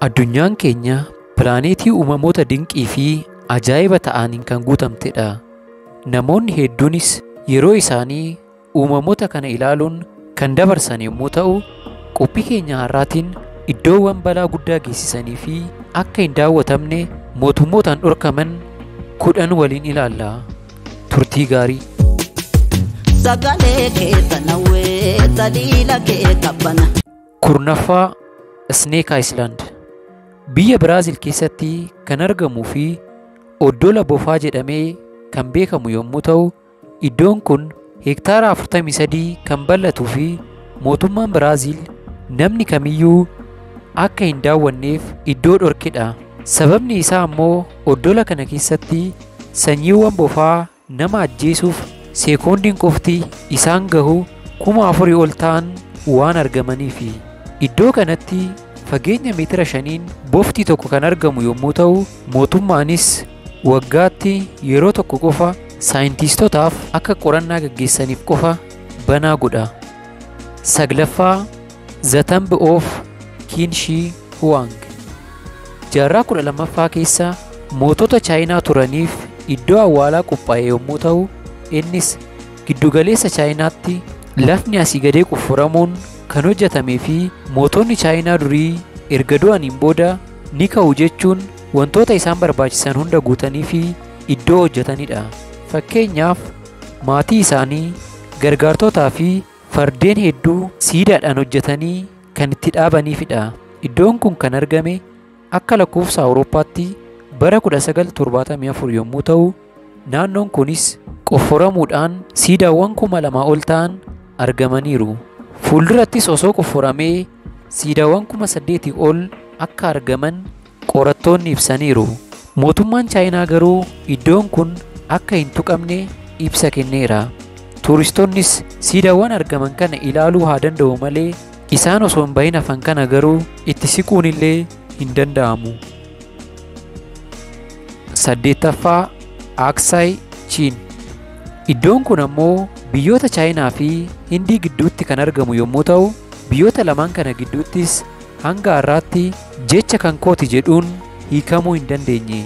Addunyaan keenya pilaaneetii uumamoota dinqii fi ajaa'iba ta'aniin kan guutamtedha. Namoonni hedduunis yeroo isaanii uumamoota kana ilaaluun kan dabarsan yommuu ta'u, qophii keenya har'aatiin iddoowwan balaa guddaa geessisanii fi akka hin daawwatamne mootummootaan dhorkaman 10 waliin ilaalla. Turtii gaarii. Sagalee keessa nawwee taliila kee qabbana. Kurnaffaa Snake Island biyya Biraazil keessatti kan argamuu fi oddola bofaa jedhamee kan beekamu yommuu ta'u, iddoon kun hektaara 43 kan bal'atuu fi mootummaan Biraazil namni kamiyyuu akka hin daawwanneef iddoo dhorkedha. Sababni isaa ammoo oddola kana keessatti sanyiiwwan bofaa nama ajjeesuuf seekoondiin qofti isaan gahu 4,000 ol ta'an waan argamaniifi. Iddoo kanatti fageenya meetira 5 bofti tokko kan argamu yommuu ta'u, mootummaanis waggaatti yeroo tokko qofa saayintistotaaf akka qorannaa gaggeessaniif qofa banaa godha. Saglaffaa The Tomb of Qin Shi Huang jaarraa 12ffaa keessa mootota Chaayinaa turaniif iddoo awwaalaa qophaa'e yommuu ta'u, innis giddugaleessa Chaayinaatti lafni asii gadee qoffaramuun kan hojjetamee fi mootonni Chaayinaa durii erga du'aniin booda ni ka'u jechuun wantoota isaan barbaachisan hunda guutanii fi iddoo hojjetanidha. Fakkeenyaaf maatii isaanii, gargaartotaa fi fardeen hedduu siidaadhaan hojjetanii kan itti dhaabaniifidha. Iddoon kun kan argame akka lakkoofsa Awurooppaatti bara 1974 yommuu ta'u, naannoon kunis qoffaramuudhaan siidaawwan 2,000 ol ta'an argamaniiru. Fuuldurattis osoo qofforamee siidaawwan 8,000 ol akka argaman qorattoonni ibsaniiru. Mootummaan Chaayinaa garuu iddoon kun akka hin tuqamne ibsa kenneera. Tuuristoonnis siidaawwan argaman kana ilaaluu haa danda'u malee isaan osoo hin bahin hafan kana garuu itti siquun illee hin danda'amu. 8ffaa Aksaayi Chiin iddoon kun ammoo biyyoota Chaayinaa fi Hindii gidduutti kan argamu yommuu ta'u, biyyoota lamaan kana gidduuttis hanga har'aatti jecha kan kooti jedhuun hiikamuu hin dandeenye.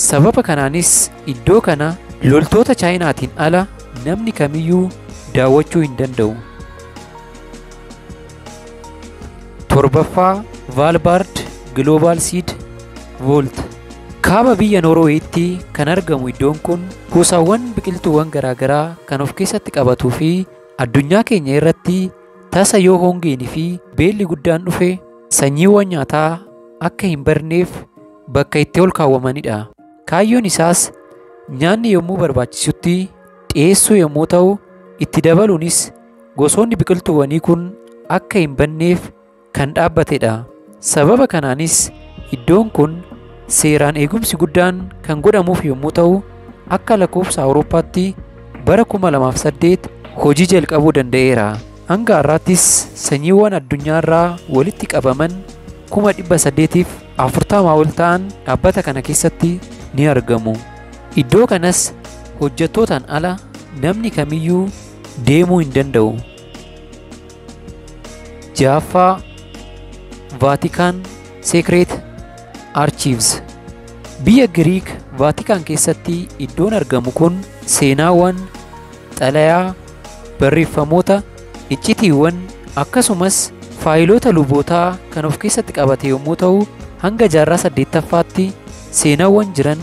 Sababa kanaanis iddoo kana loltoota Chaayinaatiin ala namni kamiyyuu daawwachuu hin danda'u. 7ffaa Vaalbaard Global Seed Vault kaaba biyya Noorweetti kan argamu iddoon kun gosaawwan biqiltuuwwan garaagaraa kan of keessatti qabatuu fi addunyaa keenya irratti tasa yoo hongeenii fi beelli guddaan dhufe sanyiiwwan nyaataa akka hin barneef bakka itti ol kaawwamanidha. Kaayyoon isaas nyaanni yommuu barbaachisutti dhiyeessuu yommuu ta'u, itti dabaluunis gosoonni biqiltuuwwanii kun akka hin banneef kan dhaabbatedha. Sababa kanaanis iddoon kun seeraan eegumsi guddaan kan godhamuuf yommuu ta'u, akka lakkoofsa Awurooppaatti bara 2008 hojii jalqabuu danda'eera. Hanga har'aattis sanyiiwwan addunyaarraa walitti qabaman 840 ol ta'an dhaabbata kana keessatti ni argamu. Iddoo kanas hojjettootaan ala namni kamiyyuu deemuu hin danda'u. 6ffaa Vaatikaan Secret Archives biyya Giriik Vaatikaan keessatti iddoon argamu kun seenaawwan, xalayaa, barreeffamoota, iccitiiwwan akkasumas faayilota lubootaa kan of keessatti qabate yommuu ta'u, hanga jaarraa 8ffaatti seenaawwan jiran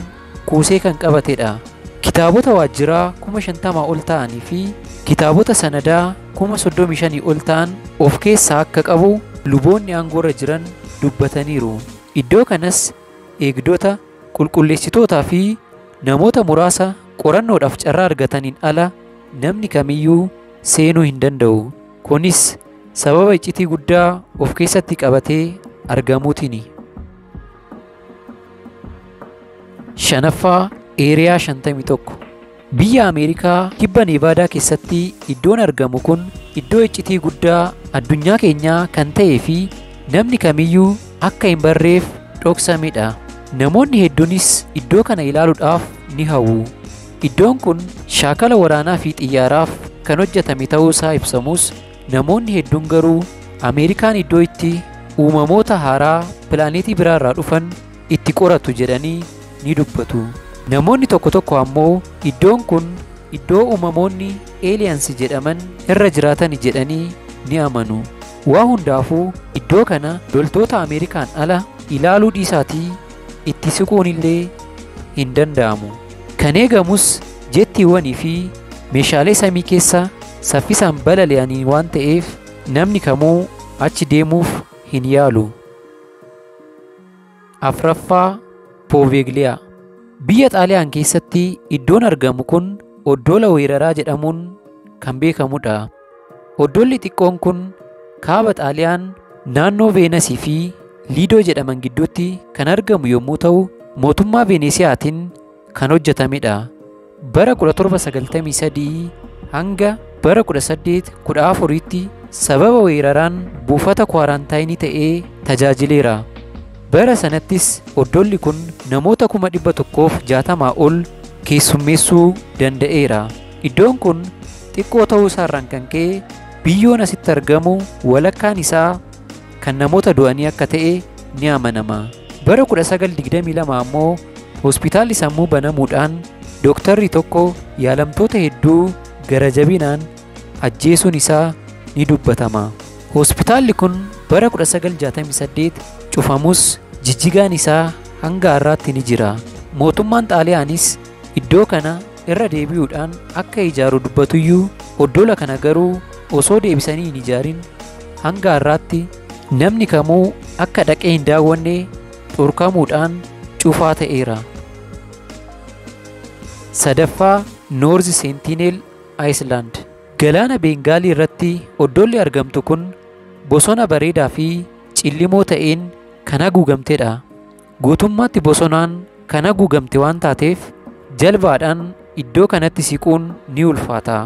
kuusee kan qabatedha. Kitaabota waajjiraa 50,000 ol ta'anii fi kitaabota sanadaa 35,000 ol ta'an of keessaa akka qabu luboonni aangoorra jiran dubbataniiru. Iddoo kanas eegdota, qulqulleessitootaa fi namoota muraasa qorannoodhaaf carraa argataniin ala namni kamiyyuu seenuu hin danda'u. Kunis sababa iccitii guddaa of keessatti qabatee argamuutiini. 5ffaa Eeriyaa 51 biyya Ameerikaa kibba Neevaadaa keessatti iddoon argamu kun iddoo iccitii guddaa addunyaa keenyaa kan ta'ee fi namni kamiyyuu akka hin barreef dhoksamedha. Namoonni hedduunis iddoo kana ilaaluudhaaf ni hawwu. Iddoon kun shaakala waraanaa fi xiyyaaraaf kan hojjetame ta'uu isaa ibsamus, namoonni hedduun garuu Ameerikaan iddoo itti uumamoota haaraa pilaanetii biraarraa dhufan itti qoratu jedhanii ni dubbatu. Namoonni tokko tokko ammoo iddoon kun iddoo uumamoonni eeliyaansi jedhaman irra jiraatan jedhanii ni amanu. Waa hundaafuu iddoo kana loltoota Ameerikaan ala ilaaluu dhiisaatii itti siquun illee hin danda'amu. Kan eegamus jettiiwwanii fi meeshaalee samii keessa saffisaan balali'anii waan ta'eef namni kamuu achi deemuuf hin yaalu. Afraffaa Pooveegliyaa. Biyya Xaaliyaan keessatti iddoon argamu kun Oddoola Weeraraa jedhamuun kan beekamudha. Oddoolli xiqqoon kun kaaba Xaaliyaan naannoo Veenasii fi Liidoo jedhaman gidduutti kan argamu yommuu ta'u, mootummaa Veenesiyaatiin kan hojjetamedha. Bara 1793 hanga bara 1814tti sababa weeraraan buufata kwaaraantaayinii ta'ee tajaajileera. Bara sanattis oddoolli kun namoota 160 ol keessummeessuu danda'eera. Iddoon kun xiqqoo ta'uu isaarraan kan ka'e biyyoon asitti argamu walakkaan isaa kan namoota du'anii akka ta'e ni amanama. Bara 1922 ammoo hospitaalli sammuu banamuudhaan dooktarri tokko yaalamtoota hedduu gara jabinaan ajjeesuun isaa ni dubbatama. Hospitaalli kun bara 1968 cufamus jijjigaan isaa hanga har'aatti ni jira. Mootummaan Xaaliyaanis iddoo kana irra deebi'uudhaan akka ijaaru dubbatuyyuu oddoola kana garuu osoo deebisanii hin ijaarin hanga har'aatti namni kamuu akka dhaqee hin daawwanne dhorkamuudhaan cufaa ta'eera. Sadaffaa Noorz Sentinel Ayislaand. Galaana Beengaalii irratti oddoolli argamtu kun bosona bareedaa fi cillimoo ta'een kan haguugamtedha. Guutummaatti bosonaan kan haguugamte waan taateef jalbaadhaan iddoo kanatti siquun ni ulfaata.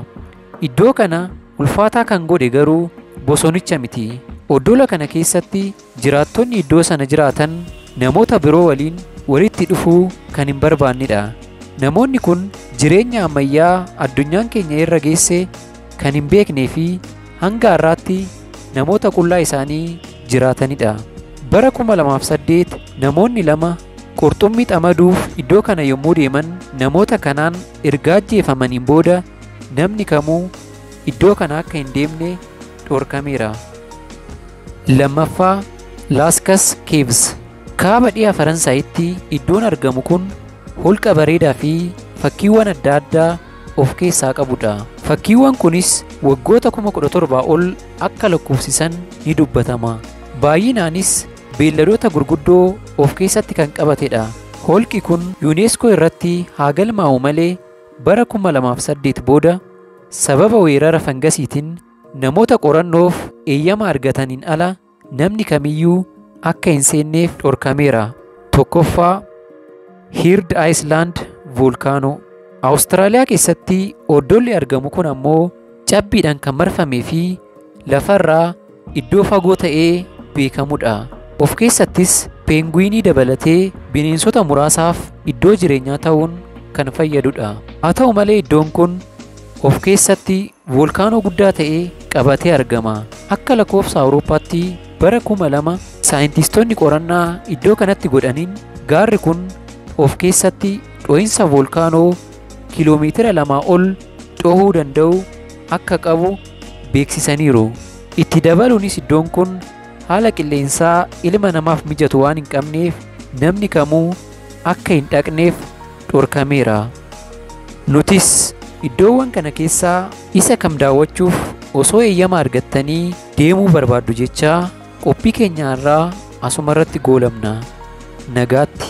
Iddoo kana ulfaataa kan godhe garuu bosonicha miti. Oddoola kana keessatti jiraattonni iddoo sana jiraatan namoota biroo waliin walitti dhufuu kan hin barbaannedha. Namoonni kun jireenya ammayyaa addunyaan keenya irra geesse kan hin beeknee fi hanga har'aatti namoota qullaa isaanii jiraatanidha. Bara 2008 namoonni lama qurxummii xamaduuf iddoo kana yommuu deeman namoota kanaan erga ajjeefamaniin booda namni kamuu iddoo kana akka hin deemne dhorkameera. Lammaffaa Laaskas Keevs. Kaaba dhiyaa Faransaayitti iddoon argamu kun holqa bareedaa fi fakkiiwwan adda addaa of keessaa qabudha. Fakkiiwwan kunis waggoota 17,000 ol akka lakkoofsisan ni dubbatama. Baay'inaanis beelladoota gurguddoo of keessatti kan qabatedha. Holqi kun UNESCO irratti haa galmaa'u malee bara 2008 booda sababa weerara fangasiitiin namoota qorannoof eeyyama argataniin ala namni kamiyyuu akka hin seenneef dhorkameera. Tokkoffaa Hird Ayislaand Voolkaanoo. Awustiraaliyaa keessatti oddoolli argamu kun ammoo cabbiidhaan kan marfamee fi lafarraa iddoo fagoo ta'ee beekamudha. Of keessattis peenguinii dabalatee bineensota muraasaaf iddoo jireenyaa ta'uun kan fayyadudha. Haa ta'u malee iddoon kun of keessatti voolkaanoo guddaa ta'ee qabatee argama. Akka lakkoofsa Awurooppaatti bara 2000 saayintistoonni qorannaa iddoo kanatti godhaniin gaarri kun of keessatti dho'insa voolkaanoo kiiloomeetira 2 ol dhohuu danda'u akka qabu beeksisaniiru. Itti dabaluunis iddoon kun haala qilleensaa ilma namaaf mijatu waan hin qabneef namni kamuu akka hin dhaqneef dhorkameera. Nutis iddoowwan kana keessaa isa kam daawwachuuf osoo eeyyama argattanii deemuu barbaaddu jechaa qophii keenya irraa asuma irratti goolabna. Nagaatti.